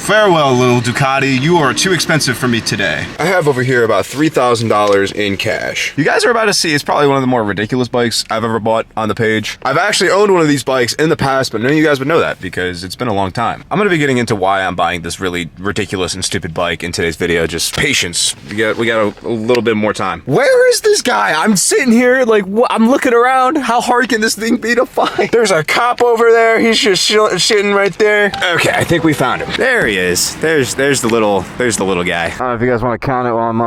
Farewell, little Ducati. You are too expensive for me today. I have over here about $3,000 in cash. You guys are about to see, it's probably one of the more ridiculous bikes I've ever bought on the page. I've actually owned one of these bikes in the past, but none of you guys would know that because it's been a long time. I'm gonna be getting into why I'm buying this really ridiculous and stupid bike in today's video. Just patience. We got a little bit more time. Where is this guy? I'm sitting here like, I'm looking around. How hard can this thing be to find? There's a cop over there. He's just sitting right there. Okay, I think we found him. There he is. There's the little guy. I don't know if you guys want to count it while I'm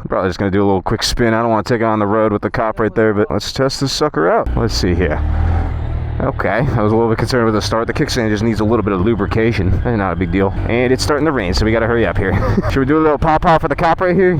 probably just gonna do a little quick spin. I don't want to take it on the road with the cop right there, but let's test this sucker out. Let's see here. Okay, I was a little bit concerned with the start. The kickstand just needs a little bit of lubrication. Not a big deal. And it's starting to rain, so we gotta hurry up here. Should we do a little pop-off for the cop right here?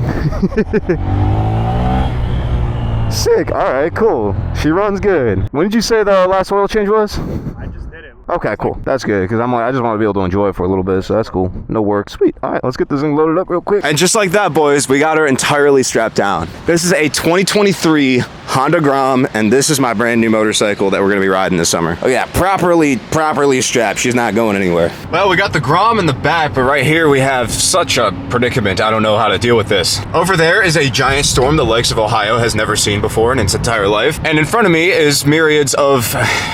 Sick, alright, cool. She runs good. When did you say the last oil change was? I just did it. Okay, cool. That's good, because I just want to be able to enjoy it for a little bit, so that's cool. No work. Sweet. All right, let's get this thing loaded up real quick. And just like that, boys, we got her entirely strapped down. This is a 2023 Honda Grom, and this is my brand new motorcycle that we're going to be riding this summer. Oh yeah, properly strapped. She's not going anywhere. Well, we got the Grom in the back, but right here we have such a predicament. I don't know how to deal with this. Over there is a giant storm the likes of Ohio has never seen before in its entire life. And in front of me is myriads of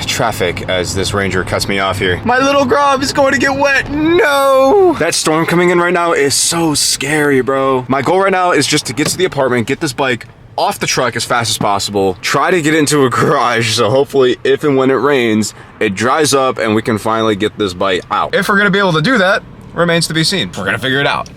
traffic as this Ranger cuts me off here. My little Grom is going to get wet. No! That storm coming in right now is so scary, bro. My goal right now is just to get to the apartment, get this bike off the truck as fast as possible, try to get into a garage, so hopefully if and when it rains, it dries up and we can finally get this bike out. If we're gonna be able to do that, remains to be seen. We're gonna figure it out.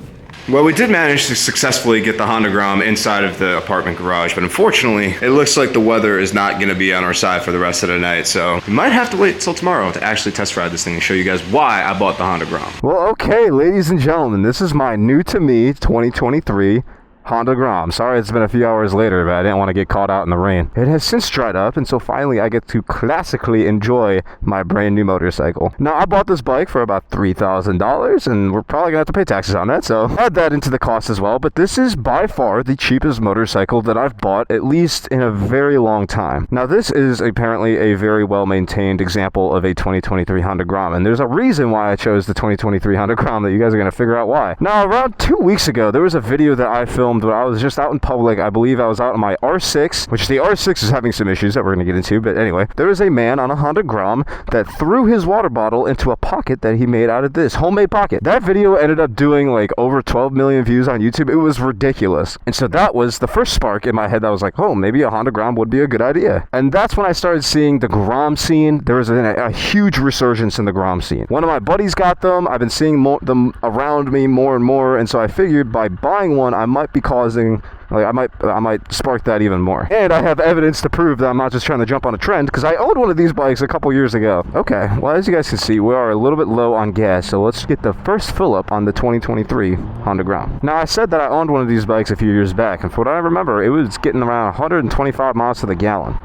Well, we did manage to successfully get the Honda Grom inside of the apartment garage, but unfortunately, it looks like the weather is not gonna be on our side for the rest of the night, so we might have to wait till tomorrow to actually test ride this thing and show you guys why I bought the Honda Grom. Well, okay, ladies and gentlemen, this is my new to me 2023 Honda Grom. Sorry it's been a few hours later, but I didn't want to get caught out in the rain. It has since dried up, and so finally I get to classically enjoy my brand new motorcycle. Now, I bought this bike for about $3,000, and we're probably gonna have to pay taxes on that, so add that into the cost as well. But this is by far the cheapest motorcycle that I've bought, at least in a very long time. Now, this is apparently a very well-maintained example of a 2023 Honda Grom, and there's a reason why I chose the 2023 Honda Grom that you guys are gonna figure out why. Now, around 2 weeks ago, there was a video that I filmed when I was just out in public. I believe I was out on my R6, which the R6 is having some issues that we're going to get into, but anyway, there was a man on a Honda Grom that threw his water bottle into a pocket that he made out of this homemade pocket. That video ended up doing like over 12 million views on YouTube. It was ridiculous. And so that was the first spark in my head that was like, oh, maybe a Honda Grom would be a good idea. And that's when I started seeing the Grom scene. There was a huge resurgence in the Grom scene. One of my buddies got them. I've been seeing them around me more and more, and so I figured by buying one, I might be causing, like, I might spark that even more. And I have evidence to prove that I'm not just trying to jump on a trend, because I owned one of these bikes a couple years ago. Okay, well, as you guys can see, we are a little bit low on gas, so let's get the first fill up on the 2023 Honda Grom. Now, I said that I owned one of these bikes a few years back, and from what I remember, it was getting around 125 miles to the gallon.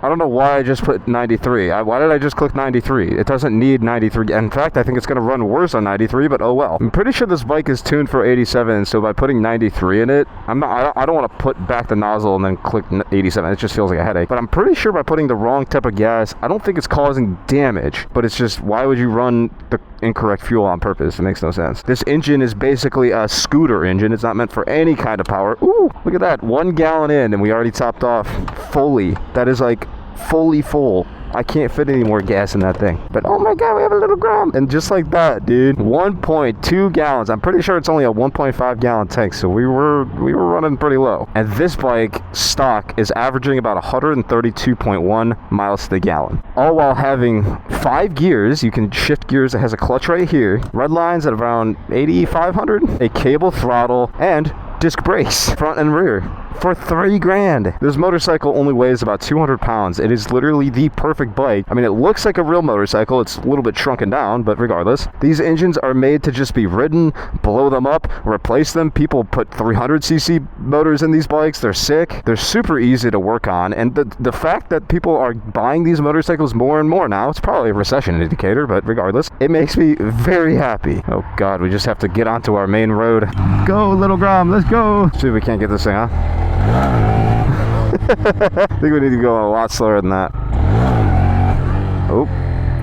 I don't know why I just put 93. Why did I just click 93? It doesn't need 93. In fact, I think it's going to run worse on 93, but oh well. I'm pretty sure this bike is tuned for 87, so by putting 93 in it, I don't want to put back the nozzle and then click 87. It just feels like a headache. But I'm pretty sure by putting the wrong type of gas, I don't think it's causing damage, but it's just, why would you run the incorrect fuel on purpose? It makes no sense. This engine is basically a scooter engine. It's not meant for any kind of power. Ooh, look at that. 1 gallon in, and we already topped off fully. That is like fully full. I can't fit any more gas in that thing. But oh my god, we have a little Grom. And just like that, dude, 1.2 gallons. I'm pretty sure it's only a 1.5 gallon tank, so we were running pretty low. And this bike stock is averaging about 132.1 miles to the gallon. All while having 5 gears. You can shift gears. It has a clutch right here. Red lines at around 8,500. A cable throttle and disc brakes, front and rear, for $3 grand. This motorcycle only weighs about 200 pounds. It is literally the perfect bike. I mean, it looks like a real motorcycle. It's a little bit shrunken down, but regardless, these engines are made to just be ridden, blow them up, replace them. People put 300cc motors in these bikes. They're sick. They're super easy to work on, and the fact that people are buying these motorcycles more and more now, it's probably a recession indicator, but regardless, it makes me very happy. Oh god, we just have to get onto our main road. Go, little Grom, let's go. See if we can't get this thing, huh? I think we need to go a lot slower than that. Oh,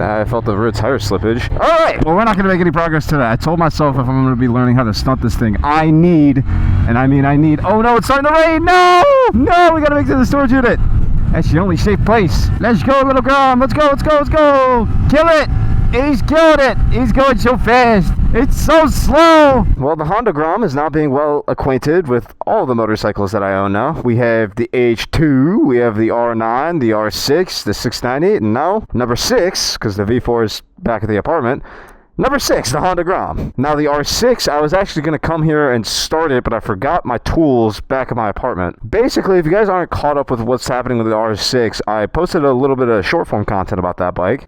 I felt the rear tire slippage. All right. Well, we're not going to make any progress today. I told myself if I'm going to be learning how to stunt this thing, I need, and I mean I need, oh no, it's starting to rain. No, no, we got to make it to the storage unit. That's the only safe place. Let's go, little Grom. Let's go, let's go, let's go. Kill it. He's killing it. He's going so fast. It's so slow. Well, the Honda Grom is now being well acquainted with all the motorcycles that I own now. We have the H2, we have the R9, the R6, the 698, and now number 6, because the V4 is back at the apartment. Number 6, the Honda Grom. Now the R6, I was actually going to come here and start it, but I forgot my tools back at my apartment. Basically, if you guys aren't caught up with what's happening with the R6, I posted a little bit of short form content about that bike.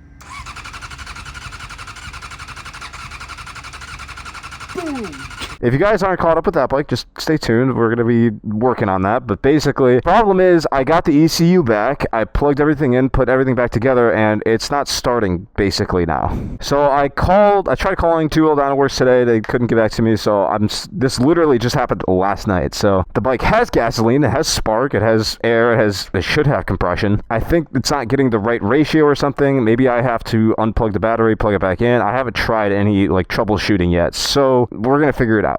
If you guys aren't caught up with that bike, just stay tuned. We're going to be working on that. But basically, the problem is I got the ECU back. I plugged everything in, put everything back together, and it's not starting basically now. So I tried calling Two Wheel Dyno Works today. They couldn't get back to me. So this literally just happened last night. So the bike has gasoline, it has spark, it has air, it should have compression. I think it's not getting the right ratio or something. Maybe I have to unplug the battery, plug it back in. I haven't tried any like troubleshooting yet. So we're going to figure it out.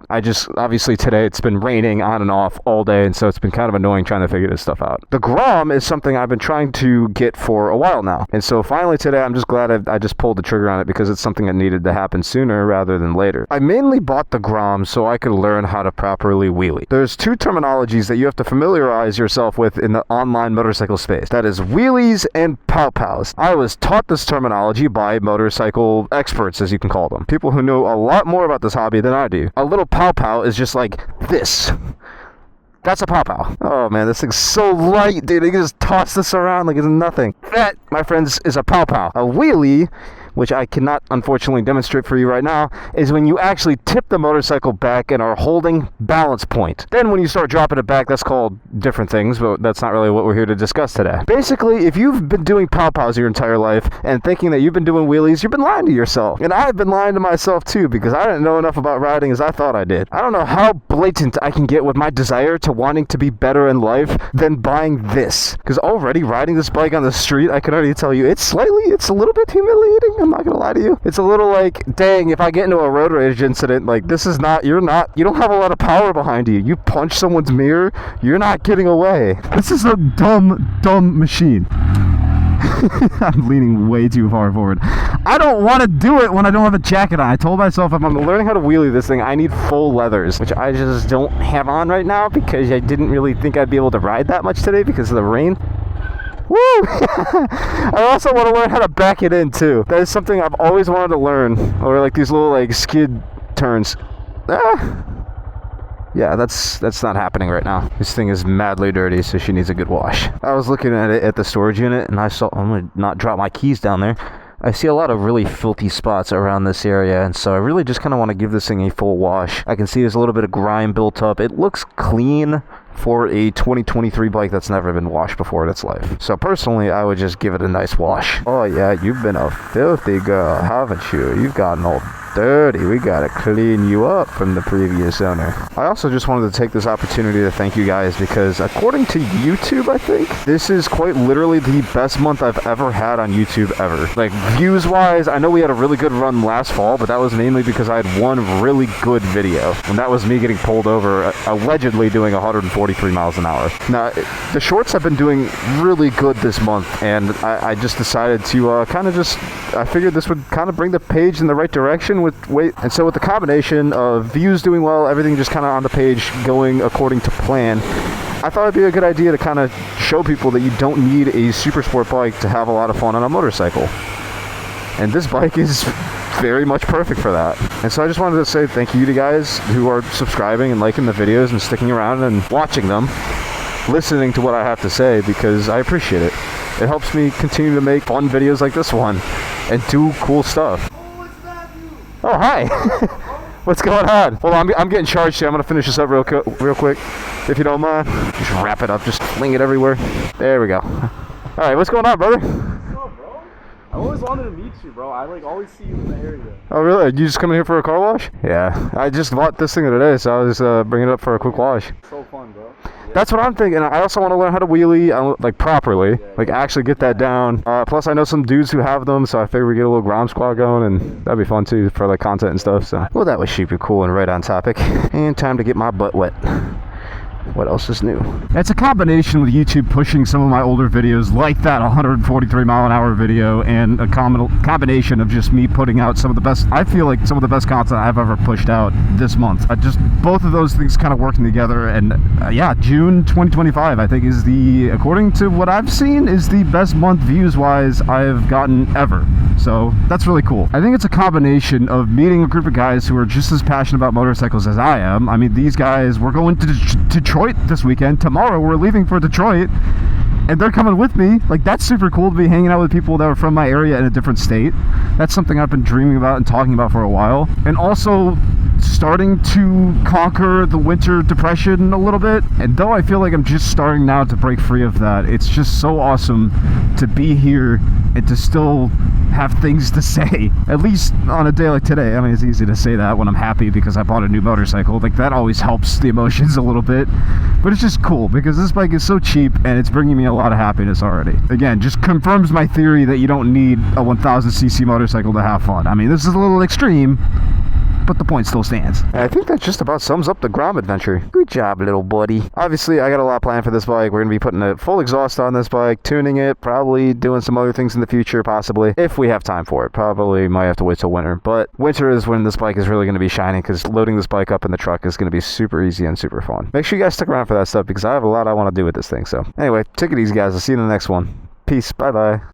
Obviously today it's been raining on and off all day, and so it's been kind of annoying trying to figure this stuff out. The Grom is something I've been trying to get for a while now, and so finally today I'm just glad I just pulled the trigger on it, because it's something that needed to happen sooner rather than later. I mainly bought the Grom so I could learn how to properly wheelie. There's two terminologies that you have to familiarize yourself with in the online motorcycle space. That is wheelies and pow-pows. I was taught this terminology by motorcycle experts, as you can call them. People who know a lot more about this hobby than I do. A little pow-pow is just like this. That's a pow-pow. Oh man, this thing's so light, dude. You can just toss this around like it's nothing. That, my friends, is a pow-pow. A wheelie, which I cannot unfortunately demonstrate for you right now, is when you actually tip the motorcycle back and are holding balance point. Then when you start dropping it back, that's called different things, but that's not really what we're here to discuss today. Basically, if you've been doing pow-pows your entire life and thinking that you've been doing wheelies, you've been lying to yourself. And I've been lying to myself too, because I didn't know enough about riding as I thought I did. I don't know how blatant I can get with my desire to wanting to be better in life than buying this. Because already riding this bike on the street, I can already tell you, it's a little bit humiliating. I'm not gonna lie to you. It's a little like, dang, if I get into a road rage incident, like you don't have a lot of power behind you. You punch someone's mirror, you're not getting away. This is a dumb machine. I'm leaning way too far forward. I don't want to do it when I don't have a jacket on. I told myself if I'm learning how to wheelie this thing, I need full leathers, which I just don't have on right now because I didn't really think I'd be able to ride that much today because of the rain. Woo! I also want to learn how to back it in too. That is something I've always wanted to learn. Or like these little like skid turns. Yeah, that's not happening right now. This thing is madly dirty, so she needs a good wash. I was looking at it at the storage unit, and I'm gonna not drop my keys down there. I see a lot of really filthy spots around this area, and so I really just kind of want to give this thing a full wash. I can see there's a little bit of grime built up. It looks clean for a 2023 bike that's never been washed before in its life. So personally, I would just give it a nice wash. Oh yeah, you've been a filthy girl, haven't you? You've gotten all dirty. We gotta clean you up from the previous owner. I also just wanted to take this opportunity to thank you guys, because according to YouTube, I think this is quite literally the best month I've ever had on YouTube ever. Like views wise, I know we had a really good run last fall, but that was mainly because I had one really good video, and that was me getting pulled over allegedly doing 143 miles an hour. Now the shorts have been doing really good this month, and I just decided to I figured this would kind of bring the page in the right direction and so with the combination of views doing well, everything just kind of on the page going according to plan, I thought it'd be a good idea to kind of show people that you don't need a super sport bike to have a lot of fun on a motorcycle. And this bike is very much perfect for that. And so I just wanted to say thank you to guys who are subscribing and liking the videos and sticking around and watching them, listening to what I have to say, because I appreciate it. It helps me continue to make fun videos like this one and do cool stuff. Oh, hi. What's going on? Hold on, I'm getting charged here. I'm going to finish this up real quick, if you don't mind. Just wrap it up. Just fling it everywhere. There we go. All right, what's going on, brother? What's up, bro? I always wanted to meet you, bro. I always see you in the area. Oh, really? You just coming here for a car wash? Yeah. I just bought this thing today, so I was just bringing it up for a quick wash. So fun, bro. That's what I'm thinking. I also want to learn how to wheelie, like properly, like actually get that down. Plus, I know some dudes who have them, so I figure we get a little Grom squad going, and that'd be fun too for like content and stuff. So, well, that was super cool and right on topic. And time to get my butt wet. What else is new? It's a combination with YouTube pushing some of my older videos, like that 143 mile an hour video, and a combination of just me putting out some of the best, I feel like some of the best content I've ever pushed out this month. Just both of those things kind of working together, and yeah, June 2025 I think is according to what I've seen, is the best month views wise I've gotten ever. So that's really cool. I think it's a combination of meeting a group of guys who are just as passionate about motorcycles as I am. I mean, these guys, we're going to Detroit this weekend. Tomorrow we're leaving for Detroit, and they're coming with me. Like, that's super cool to be hanging out with people that are from my area in a different state. That's something I've been dreaming about and talking about for a while. And also starting to conquer the winter depression a little bit. And though I feel like I'm just starting now to break free of that, it's just so awesome to be here and to still have things to say, at least on a day like today. I mean, it's easy to say that when I'm happy because I bought a new motorcycle. Like, that always helps the emotions a little bit, but it's just cool because this bike is so cheap and it's bringing me a lot of happiness already. Again, just confirms my theory that you don't need a 1000cc motorcycle to have fun. I mean, this is a little extreme, but the point still stands. I think that just about sums up the Grom adventure. Good job, little buddy. Obviously, I got a lot planned for this bike. We're going to be putting a full exhaust on this bike, tuning it, probably doing some other things in the future, possibly, if we have time for it. Probably might have to wait till winter, but winter is when this bike is really going to be shining, because loading this bike up in the truck is going to be super easy and super fun. Make sure you guys stick around for that stuff, because I have a lot I want to do with this thing. So anyway, take it easy, guys. I'll see you in the next one. Peace. Bye-bye.